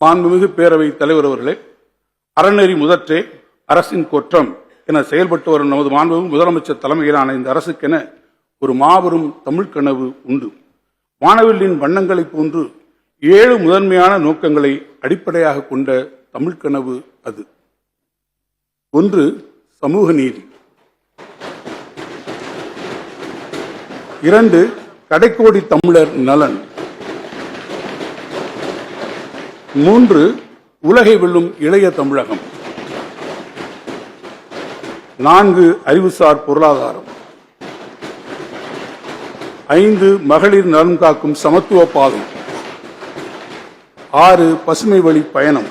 மாண்புமிகு பேரவை தலைவர் அவர்களே, அறநெறி முதற்றே அரசின் கொற்றம் என செயல்பட்டு வரும் நமது மாண்புமிகு முதலமைச்சர் தலைமையிலான இந்த அரசுக்கென ஒரு மாபெரும் தமிழ் கனவு உண்டு. வானவில்லின் வண்ணங்களைப் போன்று 7 முதன்மையான நோக்கங்களை அடிப்படையாக கொண்ட தமிழ் கனவு அது. 1. சமூக நீதி. 2. கடைக்கோடி தமிழர் நலன். 3. உலகை வெல்லும் இளைய தமிழகம். 4. அறிவுசார் பொருளாதாரம். 5. மகளிர் நலன் காக்கும் சமத்துவ பாதை. 6. பசுமை வழி பயணம்.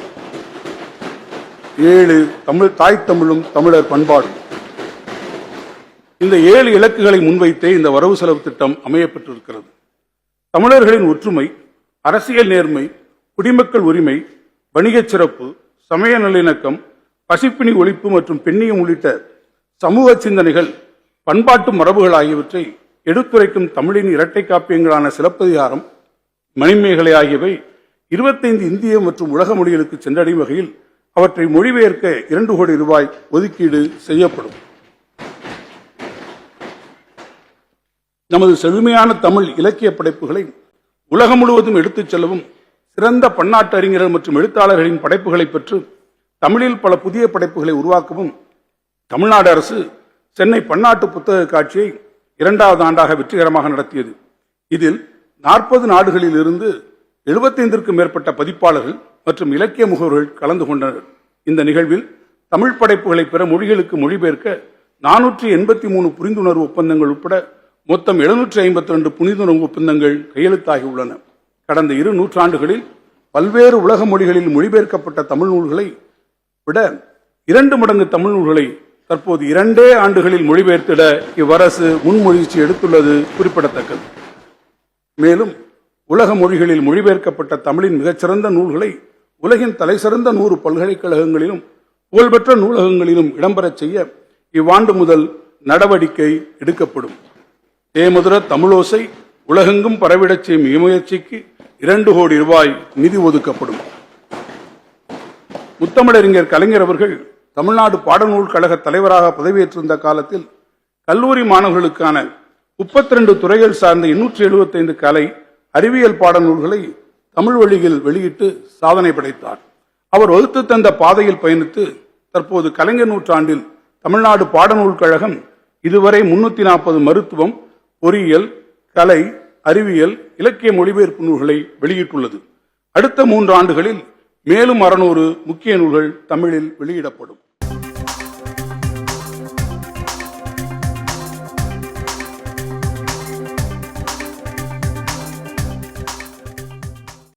7. தாய் தமிழும் தமிழர் பண்பாடும். இந்த 7 இலக்குகளை முன்வைத்தே இந்த வரவு செலவு திட்டம் அமையப்பட்டிருக்கிறது. தமிழர்களின் ஒற்றுமை, அரசியல் நேர்மை, குடிமக்கள் உரிமை, வணிகச் சிறப்பு, சமய நல்லிணக்கம், பசிப்பிணி ஒழிப்பு மற்றும் பெண்ணியம் உள்ளிட்ட சமூக சிந்தனைகள், பண்பாட்டு மரபுகள் ஆகியவற்றை எடுத்துரைக்கும் தமிழின் இரட்டை காப்பியங்களான சிலப்பதிகாரம், மணிமேகலை ஆகியவை 25 இந்திய மற்றும் உலக மொழிகளுக்கு சென்றடையும் வகையில் அவற்றை மொழிபெயர்க்க 2 கோடி ரூபாய் ஒதுக்கீடு செய்யப்படும். நமது செழுமையான தமிழ் இலக்கிய படைப்புகளை உலகம் முழுவதும் எடுத்துச் செல்லவும், சிறந்த பன்னாட்டு அறிஞர்கள் மற்றும் எழுத்தாளர்களின் படைப்புகளை பெற்று தமிழில் பல புதிய படைப்புகளை உருவாக்கவும் தமிழ்நாடு அரசு சென்னை பன்னாட்டு புத்தக காட்சியை 2வது ஆண்டாக வெற்றிகரமாக நடத்தியது. இதில் 40 நாடுகளில் இருந்து 75க்கும் மேற்பட்ட பதிப்பாளர்கள் மற்றும் இலக்கிய முகவர்கள் கலந்து கொண்டனர். இந்த நிகழ்வில் தமிழ் படைப்புகளை பிற மொழிகளுக்கு மொழிபெயர்க்க 483 புரிந்துணர்வு ஒப்பந்தங்கள் உட்பட மொத்தம் 752 புரிந்துணர்வு ஒப்பந்தங்கள் கையெழுத்தாகியுள்ளன. கடந்த 2 நூற்றாண்டுகளில் பல்வேறு உலக மொழிகளில் மொழிபெயர்க்கப்பட்ட தமிழ் நூல்களை விட 2 மடங்கு தமிழ் நூல்களை தற்போது 2 ஆண்டுகளில் மொழிபெயர்த்திட இவ்வரசு முன்முயற்சி எடுத்துள்ளது குறிப்பிடத்தக்கது. மேலும் உலக மொழிகளில் மொழிபெயர்க்கப்பட்ட தமிழின் மிகச்சிறந்த நூல்களை உலகின் தலைசிறந்த 100 பல்கலைக்கழகங்களிலும் புகழ்பெற்ற நூலகங்களிலும் இடம்பெறச் செய்ய இவ்வாண்டு முதல் நடவடிக்கை எடுக்கப்படும். தேமதுர தமிழோசை உலகெங்கும் பரவிடச் செய்யும் இம்முயற்சிக்கு 2 கோடி ரூபாய் நிதி ஒதுக்கப்படும். முத்தமிழறிஞர் கலைஞர் அவர்கள் தமிழ்நாடு பாடநூல் கழக தலைவராக பதவியேற்றிருந்த காலத்தில் கல்லூரி மாணவர்களுக்கான 32 துறைகள் சார்ந்த 875 கலை அறிவியல் பாடநூல்களை தமிழ் வழியில் வெளியிட்டு சாதனை படைத்தார். அவர் வகுத்து தந்த பாதையில் பயணித்து தற்போது கலைஞர் நூற்றாண்டில் தமிழ்நாடு பாடநூல் கழகம் இதுவரை 340 மருத்துவம், பொறியியல், கலை, அறிவியல், இலக்கிய மொழிபெயர்ப்பு நூல்களை வெளியிட்டுள்ளது. அடுத்த 3 ஆண்டுகளில் மேலும் 600 முக்கிய நூல்கள் தமிழில் வெளியிடப்படும்.